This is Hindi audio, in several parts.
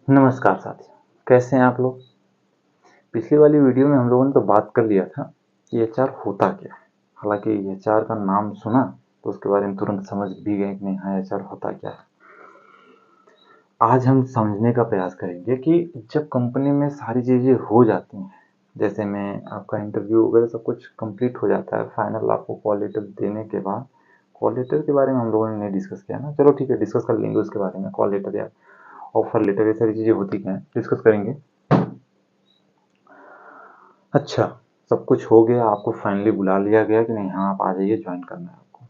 नमस्कार साथियों, कैसे हैं आप लोग। पिछली वाली वीडियो में हम लोगों ने तो बात कर लिया था कि एचआर होता क्या है। हालांकि एचआर का नाम सुना तो उसके बारे में तुरंत समझ भी गए कि नहीं, हाँ एचआर होता क्या है। आज हम समझने का प्रयास करेंगे कि जब कंपनी में सारी चीज़ें हो जाती हैं, जैसे में आपका इंटरव्यू वगैरह सब कुछ कंप्लीट हो जाता है, फाइनल आपको कॉल लेटर देने के बाद, कॉल लेटर के बारे में हम लोगों ने नहीं डिस्कस किया ना, चलो ठीक है डिस्कस कर लेंगे उसके बारे में। कॉल लेटर या ऑफर लेटर ये सारी चीज़ें होती क्या हैं डिस्कस करेंगे। अच्छा, सब कुछ हो गया, आपको फाइनली बुला लिया गया कि नहीं, हाँ आप आ जाइए, ज्वाइन करना है आपको।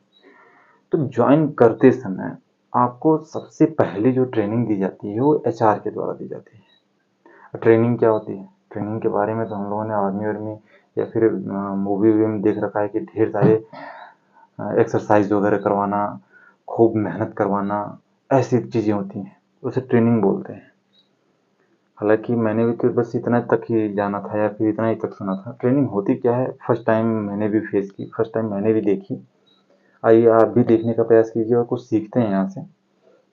तो ज्वाइन करते समय आपको सबसे पहले जो ट्रेनिंग दी जाती है वो एचआर के द्वारा दी जाती है। ट्रेनिंग क्या होती है, ट्रेनिंग के बारे में तो हम लोगों ने आर्मी वार्मी या फिर मूवी वूवी में देख रखा है कि ढेर सारे एक्सरसाइज वगैरह करवाना, खूब मेहनत करवाना, ऐसी चीज़ें होती हैं, उसे ट्रेनिंग बोलते हैं। हालांकि मैंने भी तो बस इतना तक ही जाना था या फिर इतना ही तक सुना था। ट्रेनिंग होती क्या है, फर्स्ट टाइम मैंने भी फेस की, फर्स्ट टाइम मैंने भी देखी। आइए आप भी देखने का प्रयास कीजिए और कुछ सीखते हैं यहाँ से,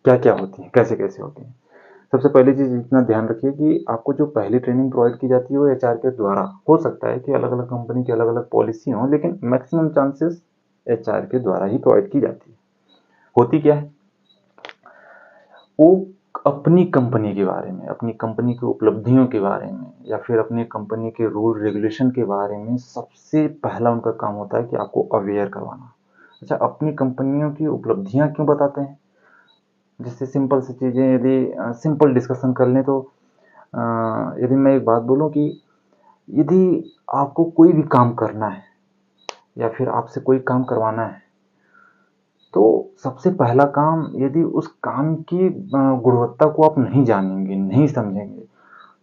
क्या क्या होती है, कैसे कैसे होती है। सबसे पहली चीज़ इतना ध्यान रखिए कि आपको जो पहली ट्रेनिंग प्रोवाइड की जाती है वो एचआर के द्वारा। हो सकता है कि अलग अलग कंपनी की अलग अलग पॉलिसी हो, लेकिन मैक्सिमम चांसेस एचआर के द्वारा ही प्रोवाइड की जाती है। होती क्या है, वो अपनी कंपनी के बारे में, अपनी कंपनी की उपलब्धियों के बारे में या फिर अपनी कंपनी के रूल रेगुलेशन के बारे में सबसे पहला उनका काम होता है कि आपको अवेयर करवाना। अच्छा, अपनी कंपनियों की उपलब्धियां क्यों बताते हैं, जैसे सिंपल सी चीज़ें, यदि सिंपल डिस्कशन कर लें तो यदि मैं एक बात बोलूं कि यदि आपको कोई भी काम करना है या फिर आपसे कोई काम करवाना है, तो सबसे पहला काम, यदि उस काम की गुणवत्ता को आप नहीं जानेंगे, नहीं समझेंगे,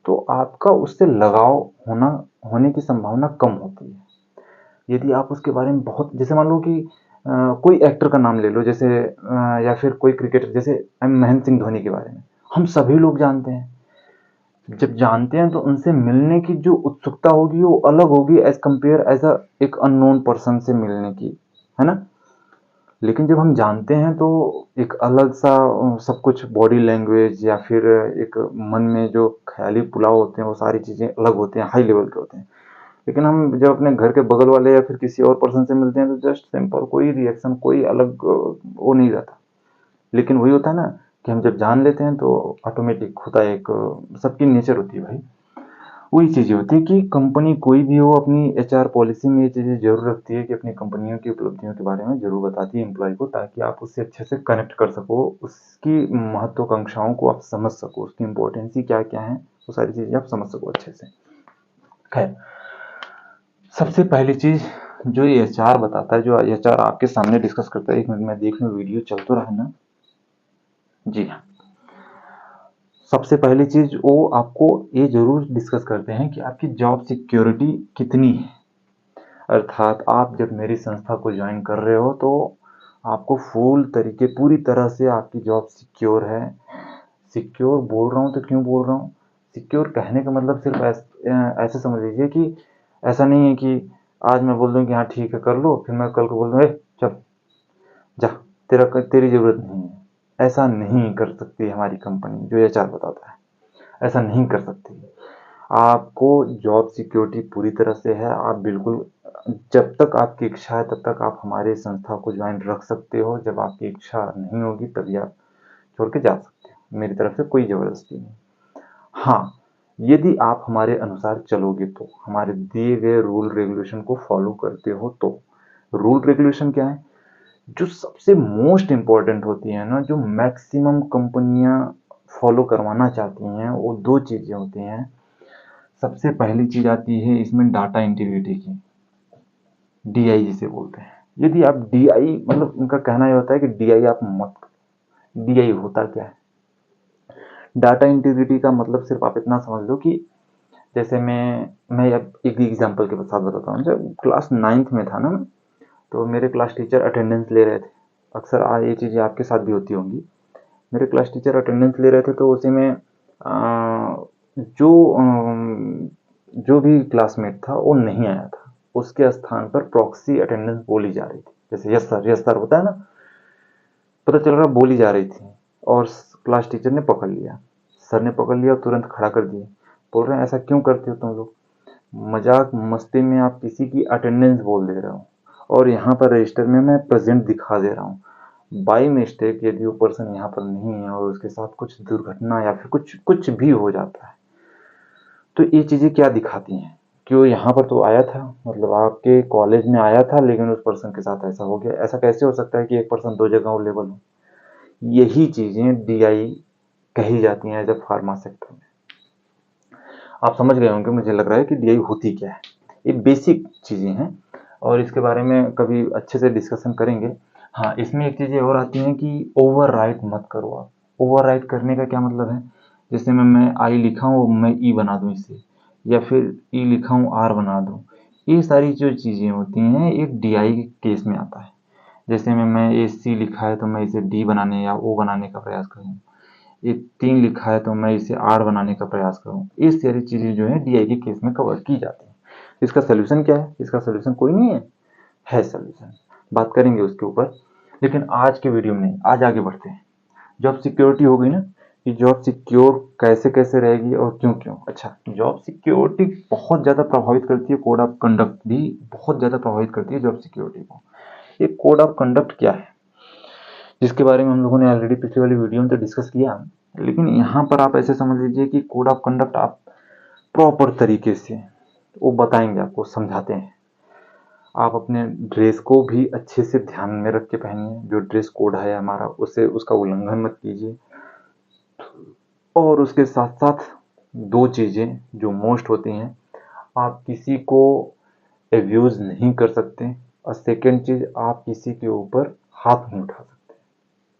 तो आपका उससे लगाव होना होने की संभावना कम होती है। यदि आप उसके बारे में बहुत, जैसे मान लो कि कोई एक्टर का नाम ले लो, जैसे या फिर कोई क्रिकेटर, जैसे महेंद्र सिंह धोनी के बारे में हम सभी लोग जानते हैं। जब जानते हैं तो उनसे मिलने की जो उत्सुकता होगी वो अलग होगी एज कंपेयर एज अ एक अननोन पर्सन से मिलने की, है ना। लेकिन जब हम जानते हैं तो एक अलग सा सब कुछ, बॉडी लैंग्वेज या फिर एक मन में जो ख्याली पुलाव होते हैं वो सारी चीज़ें अलग होते हैं, हाई लेवल के होते हैं। लेकिन हम जब अपने घर के बगल वाले या फिर किसी और पर्सन से मिलते हैं तो जस्ट सिंपल कोई रिएक्शन, कोई अलग वो नहीं रहता। लेकिन वही होता है ना कि हम जब जान लेते हैं तो ऑटोमेटिक होता है, एक सबकी नेचर होती है भाई। वही चीज़ें होती है कि कंपनी कोई भी हो, अपनी एचआर पॉलिसी में ये चीज़ें ज़रूर रखती है कि अपनी कंपनियों की उपलब्धियों के बारे में ज़रूर बताती है एम्प्लॉय को, ताकि आप उससे अच्छे से कनेक्ट कर सको, उसकी महत्वाकांक्षाओं को आप समझ सको, उसकी इम्पोर्टेंस ही क्या क्या है, वो सारी चीज़ें आप समझ सको अच्छे से। खैर, सबसे पहली चीज़ जो ये एचआर बताता है, जो एचआर आपके सामने डिस्कस करता है, एक मिनट में देख लूँ वीडियो चल तो रहा है ना। जी हाँ, सबसे पहली चीज़ वो आपको ये ज़रूर डिस्कस करते हैं कि आपकी जॉब सिक्योरिटी कितनी है। अर्थात आप जब मेरी संस्था को ज्वाइन कर रहे हो तो आपको पूरी तरह से आपकी जॉब सिक्योर है। सिक्योर बोल रहा हूँ तो क्यों बोल रहा हूँ, सिक्योर कहने का मतलब सिर्फ ऐसे समझ लीजिए कि ऐसा नहीं है कि आज मैं बोल दूँ कि हाँ ठीक है कर लो, फिर मैं कल को बोल दूँ चल जा, तेरी ज़रूरत नहीं है। ऐसा नहीं कर सकती हमारी कंपनी, जो एचआर बताता है ऐसा नहीं कर सकती। आपको जॉब सिक्योरिटी पूरी तरह से है, आप बिल्कुल, जब तक आपकी इच्छा है तब तक आप हमारे संस्था को ज्वाइन रख सकते हो। जब आपकी इच्छा नहीं होगी तभी आप छोड़ के जा सकते हो, मेरी तरफ से कोई ज़बरदस्ती नहीं। हाँ, यदि आप हमारे अनुसार चलोगे तो, हमारे दिए गए रूल रेगुलेशन को फॉलो करते हो तो। रूल रेगुलेशन क्या है, जो सबसे मोस्ट इम्पॉर्टेंट होती है ना, जो मैक्सिमम कंपनियां फॉलो करवाना चाहती हैं, वो दो चीज़ें होती हैं। सबसे पहली चीज़ आती है इसमें डाटा इंटीग्रिटी की, डीआई जिसे बोलते हैं। यदि आप डीआई, मतलब उनका कहना यह होता है कि डीआई आप मत। डीआई होता क्या है, डाटा इंटीग्रिटी का मतलब सिर्फ आप इतना समझ लो कि जैसे मैं अब एक एग्जांपल के साथ बताता हूँ। जब क्लास 9th में था ना, तो मेरे क्लास टीचर अटेंडेंस ले रहे थे। अक्सर ये चीज़ें आपके साथ भी होती होंगी। मेरे क्लास टीचर अटेंडेंस ले रहे थे तो उसी में जो जो भी क्लासमेट था वो नहीं आया था, उसके स्थान पर प्रॉक्सी अटेंडेंस बोली जा रही थी। जैसे यस सर होता है ना, पता चल रहा बोली जा रही थी और क्लास टीचर ने पकड़ लिया। सर ने पकड़ लिया और तुरंत खड़ा कर दिया। बोल रहे हैं ऐसा क्यों करते हो तुम लोग? मजाक मस्ती में आप किसी की अटेंडेंस बोल दे रहे हो और यहाँ पर रजिस्टर में मैं प्रेजेंट दिखा दे रहा हूँ। बाई मिस्टेक यदि वो पर्सन यहाँ पर नहीं है और उसके साथ कुछ दुर्घटना या फिर कुछ कुछ भी हो जाता है, तो ये चीज़ें क्या दिखाती हैं कि वो यहाँ पर तो आया था, मतलब आपके कॉलेज में आया था, लेकिन उस पर्सन के साथ ऐसा हो गया। ऐसा कैसे हो सकता है कि एक पर्सन दो जगह अवेलेबल हो? यही चीज़ें डीआई कही जाती हैं एज ए फार्मा सेक्टर में। आप समझ गए होंगे, मुझे लग रहा है कि डीआई होती क्या है। ये बेसिक चीज़ें हैं और इसके बारे में कभी अच्छे से डिस्कशन करेंगे। हाँ, इसमें एक चीज़ें और आती हैं कि ओवरराइट मत करो आप। ओवरराइट करने का क्या मतलब है? जैसे मैं आई लिखा हूँ, मैं ई बना दूँ इसे, या फिर ई लिखा हूँ आर बना दूँ। ये सारी जो चीज़ें होती हैं एक डीआई के केस में आता है। जैसे मैं ए सी लिखा है तो मैं इसे डी बनाने या ओ बनाने का प्रयास करूँ। ये 3 लिखा है तो मैं इसे 8 बनाने का प्रयास करूँ। इस सारी चीज़ें जो है डीआई के केस में कवर की जाती हैं। इसका सॉल्यूशन क्या है? इसका सॉल्यूशन कोई नहीं है सॉल्यूशन। बात करेंगे उसके ऊपर, लेकिन आज के वीडियो में नहीं, आज आगे बढ़ते हैं। जॉब सिक्योरिटी हो गई ना, कि जॉब सिक्योर कैसे कैसे रहेगी और क्यों क्यों। अच्छा, जॉब सिक्योरिटी बहुत ज़्यादा प्रभावित करती है, कोड ऑफ कंडक्ट भी बहुत ज़्यादा प्रभावित करती है जॉब सिक्योरिटी को। ये कोड ऑफ कंडक्ट क्या है, जिसके बारे में हम लोगों ने ऑलरेडी पिछली वाली वीडियो में तो डिस्कस किया, लेकिन यहाँ पर आप ऐसे समझ लीजिए कि कोड ऑफ कंडक्ट आप प्रॉपर तरीके से वो बताएंगे, आपको समझाते हैं। आप अपने ड्रेस को भी अच्छे से ध्यान में रख के पहनिए। जो ड्रेस कोड है हमारा, उसे उसका उल्लंघन मत कीजिए। और उसके साथ साथ दो चीज़ें जो मोस्ट होती हैं, आप किसी को एब्यूज़ नहीं कर सकते, और सेकेंड चीज़, आप किसी के ऊपर हाथ नहीं उठा सकते।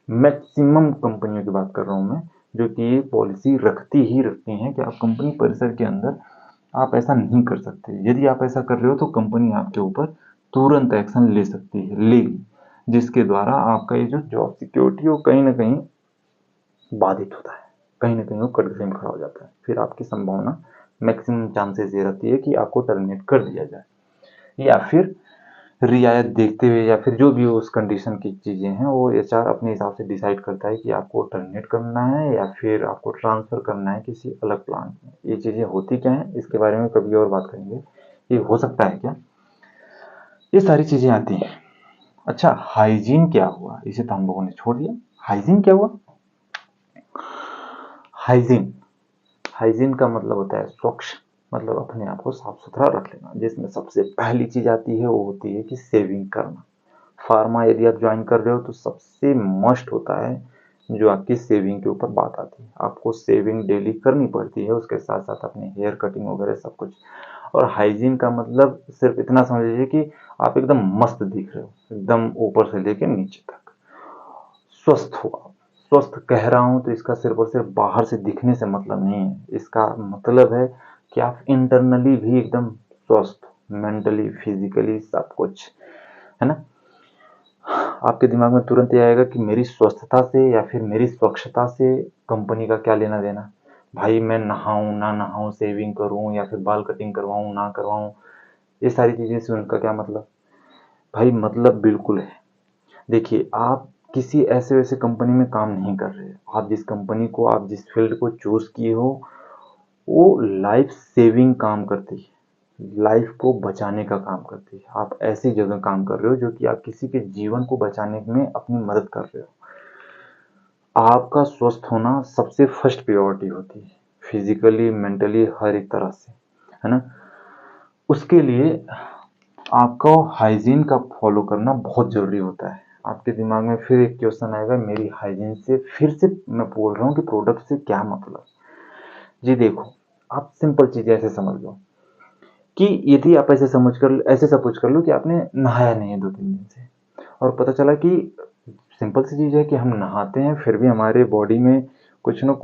मैक्सिमम कंपनियों की बात कर रहा हूँ मैं, जो कि ये पॉलिसी रखती ही रखती हैं कि आप कंपनी परिसर के अंदर आप ऐसा नहीं कर सकते। यदि आप ऐसा कर रहे हो तो कंपनी आपके ऊपर तुरंत एक्शन ले सकती है, लेगी, जिसके द्वारा आपका ये जो जॉब सिक्योरिटी है वो कहीं ना कहीं बाधित होता है, कहीं ना कहीं वो कटघरे में खड़ा हो जाता है। फिर आपकी संभावना मैक्सिमम चांसेस ये रहती है कि आपको टर्मिनेट कर दिया जाए, या फिर रियायत देखते हुए, या फिर जो भी उस कंडीशन की चीज़ें हैं वो एचआर अपने हिसाब से डिसाइड करता है कि आपको टर्मिनेट करना है या फिर आपको ट्रांसफ़र करना है किसी अलग प्लांट में। ये चीज़ें होती क्या हैं, इसके बारे में कभी और बात करेंगे, ये हो सकता है क्या, ये सारी चीज़ें आती हैं। अच्छा, हाइजीन क्या हुआ, इसे तो हम लोगों ने छोड़ दिया। हाइजीन क्या हुआ? हाइजीन हाइजीन का मतलब होता है स्वच्छ, मतलब अपने आप को साफ सुथरा रख लेना, जिसमें सबसे पहली चीज़ आती है वो होती है कि सेविंग करना। फार्मा यदि आप ज्वाइन कर रहे हो तो सबसे मस्ट होता है जो आपकी सेविंग के ऊपर बात आती है। आपको सेविंग डेली करनी पड़ती है, उसके साथ साथ अपने हेयर कटिंग वगैरह सब कुछ। और हाइजीन का मतलब सिर्फ इतना समझ लीजिए कि आप एकदम मस्त दिख रहे हो, एकदम ऊपर से लेकर नीचे तक स्वस्थ हो आप। स्वस्थ कह रहा हूं तो इसका सिर्फ और सिर्फ बाहर से दिखने से मतलब नहीं है, इसका मतलब है कि आप इंटरनली भी एकदम स्वस्थ, मेंटली फिजिकली सब कुछ, है ना। आपके दिमाग में तुरंत ये आएगा कि मेरी स्वस्थता से या फिर मेरी स्वच्छता से कंपनी का क्या लेना देना। भाई मैं नहाऊं ना नहाऊं, सेविंग करूं या फिर बाल कटिंग करवाऊं ना करवाऊं, ये सारी चीजें से उनका क्या मतलब? भाई मतलब बिल्कुल है। देखिए, आप किसी ऐसे वैसे कंपनी में काम नहीं कर रहे। आप जिस कंपनी को, आप जिस फील्ड को चूज किए हो, वो लाइफ सेविंग काम करती है, लाइफ को बचाने का काम करती है। आप ऐसी जगह काम कर रहे हो जो कि आप किसी के जीवन को बचाने में अपनी मदद कर रहे हो। आपका स्वस्थ होना सबसे फर्स्ट प्रायोरिटी होती है, फिजिकली मेंटली हर एक तरह से, है ना। उसके लिए आपको हाइजीन का फॉलो करना बहुत ज़रूरी होता है। आपके दिमाग में फिर एक क्वेश्चन आएगा, मेरी हाइजीन से, फिर से मैं बोल रहा हूँ कि प्रोडक्ट से क्या मतलब। जी देखो, आप सिंपल चीज़ें ऐसे समझ लो कि यदि आप ऐसे सपोज कर लो कि आपने नहाया नहीं है 2-3 दिन से, और पता चला कि सिंपल सी चीज़ है कि हम नहाते हैं फिर भी हमारे बॉडी में कुछ न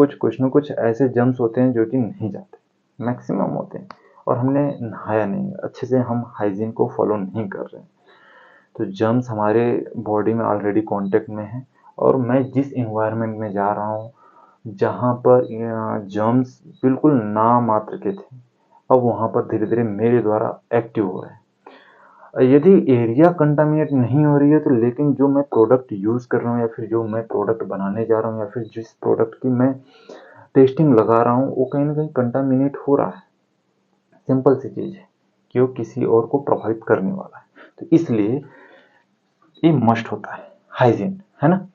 कुछ ऐसे जर्म्स होते हैं जो कि नहीं जाते, मैक्सिमम होते हैं, और हमने नहाया नहीं है अच्छे से, हम हाइजीन को फॉलो नहीं कर रहे हैं, तो जर्म्स हमारे बॉडी में ऑलरेडी कांटेक्ट में है। और मैं जिस एनवायरनमेंट में जा रहा हूँ जहाँ पर जर्म्स बिल्कुल ना मात्र के थे, अब वहाँ पर धीरे धीरे मेरे द्वारा एक्टिव हो रहे हैं। यदि एरिया कंटामिनेट नहीं हो रही है तो, लेकिन जो मैं प्रोडक्ट यूज़ कर रहा हूँ या फिर जो मैं प्रोडक्ट बनाने जा रहा हूँ या फिर जिस प्रोडक्ट की मैं टेस्टिंग लगा रहा हूँ वो कहीं ना कहीं कंटामिनेट हो रहा है। सिंपल सी चीज़ है कि वो किसी और को प्रभावित करने वाला है, तो इसलिए ये मस्ट होता है हाइजीन, है ना।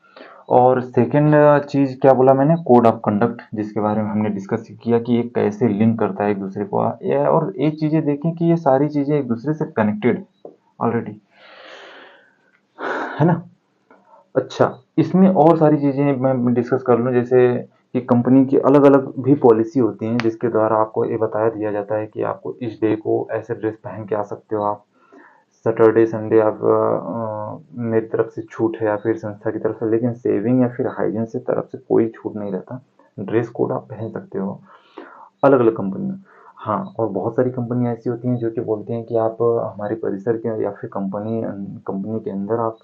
और सेकंड चीज़ क्या बोला मैंने, कोड ऑफ कंडक्ट, जिसके बारे में हमने डिस्कस किया कि ये कैसे लिंक करता है एक दूसरे को। ये और एक चीज़ें देखें कि ये सारी चीज़ें एक दूसरे से कनेक्टेड ऑलरेडी, है ना। अच्छा, इसमें और सारी चीज़ें मैं डिस्कस कर लूँ, जैसे कि कंपनी की अलग अलग भी पॉलिसी होती हैं जिसके द्वारा आपको ये बताया दिया जाता है कि आपको इस डे को ऐसे ड्रेस पहन के आ सकते हो आप, सैटरडे संडे आप मेरी तरफ से छूट है या फिर संस्था की तरफ से, लेकिन सेविंग या फिर हाइजीन से तरफ से कोई छूट नहीं रहता। ड्रेस कोड आप पहन सकते हो अलग अलग कंपनी में। हाँ, और बहुत सारी कंपनियाँ ऐसी होती हैं जो कि बोलती हैं कि आप हमारे परिसर के या फिर कंपनी कंपनी के अंदर आप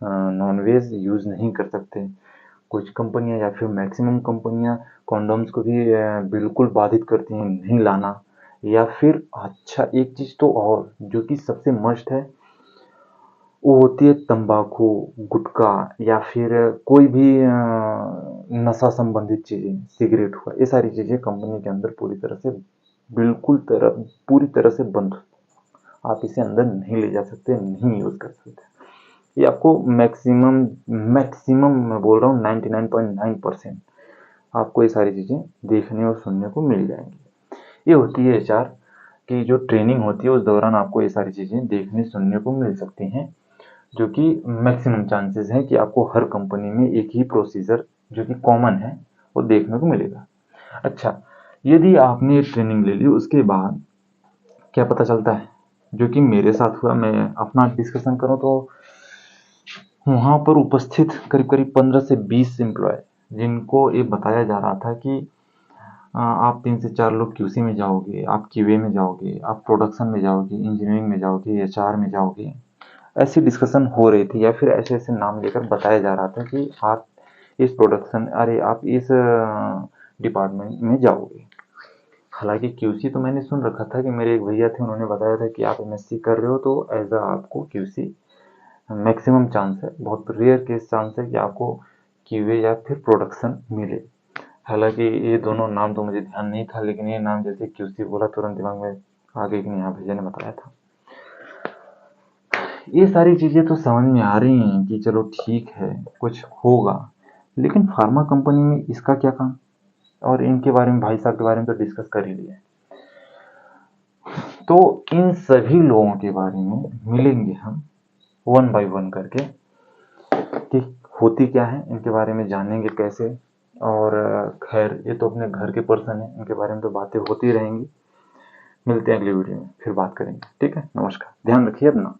नॉनवेज यूज़ नहीं कर सकते। कुछ कंपनियाँ या फिर मैक्सिमम कंपनियाँ कॉन्डोम्स को भी बिल्कुल बाधित करती हैं, नहीं लाना। या फिर अच्छा, एक चीज़ तो और जो कि सबसे मस्ट है, वो होती है तंबाकू, गुटखा या फिर कोई भी नशा संबंधित चीज़ें, सिगरेट हुआ, ये सारी चीज़ें कंपनी के अंदर पूरी तरह से पूरी तरह से बंद। आप इसे अंदर नहीं ले जा सकते, नहीं यूज़ कर सकते। ये आपको मैक्सिमम मैक्सिमम मैं बोल रहा हूँ 99.9% आपको ये सारी चीज़ें देखने और सुनने को मिल जाएंगी। ये होती है एचआर की जो ट्रेनिंग होती है, उस दौरान आपको ये सारी चीज़ें देखने सुनने को मिल सकती हैं, जो कि मैक्सिमम चांसेस हैं कि आपको हर कंपनी में एक ही प्रोसीजर जो कि कॉमन है वो देखने को मिलेगा। अच्छा, यदि आपने ट्रेनिंग ले ली उसके बाद क्या पता चलता है, जो कि मेरे साथ हुआ, मैं अपना डिस्कशन करूँ तो वहाँ पर उपस्थित करीब करीब 15 से 20 एम्प्लॉय, जिनको ये बताया जा रहा था कि आप 3 से 4 लोग क्यूसी में जाओगे, आप क्यूए में जाओगे, आप प्रोडक्शन में जाओगे, इंजीनियरिंग में जाओगे, एचआर में जाओगे। ऐसी डिस्कशन हो रही थी या फिर ऐसे ऐसे नाम लेकर बताया जा रहा था कि आप इस प्रोडक्शन, अरे आप इस डिपार्टमेंट में जाओगे। हालांकि क्यूसी तो मैंने सुन रखा था कि मेरे एक भैया थे, उन्होंने बताया था कि आप एमएससी कर रहे हो तो एज अ आपको क्यूसी मैक्सिमम चांस है, बहुत रेयर केस चांस है कि आपको क्यूए या फिर प्रोडक्शन मिले। हालांकि ये दोनों नाम तो मुझे ध्यान नहीं था, लेकिन ये नाम जैसे क्यूसी बोला तुरंत दिमाग में आ गई कि नहीं, हाँ भैया ने बताया था। ये सारी चीज़ें तो समझ में आ रही हैं कि चलो ठीक है, कुछ होगा, लेकिन फार्मा कंपनी में इसका क्या काम। और इनके बारे में, भाई साहब के बारे में तो डिस्कस कर ही लिया। तो इन सभी लोगों के बारे में मिलेंगे हम वन बाय वन करके कि होती क्या है, इनके बारे में जानेंगे कैसे। और खैर, ये तो अपने घर के पर्सन है, इनके बारे में तो बातें होती रहेंगी। मिलते हैं अगली वीडियो में, फिर बात करेंगे। ठीक है, नमस्कार, ध्यान रखिए अपना।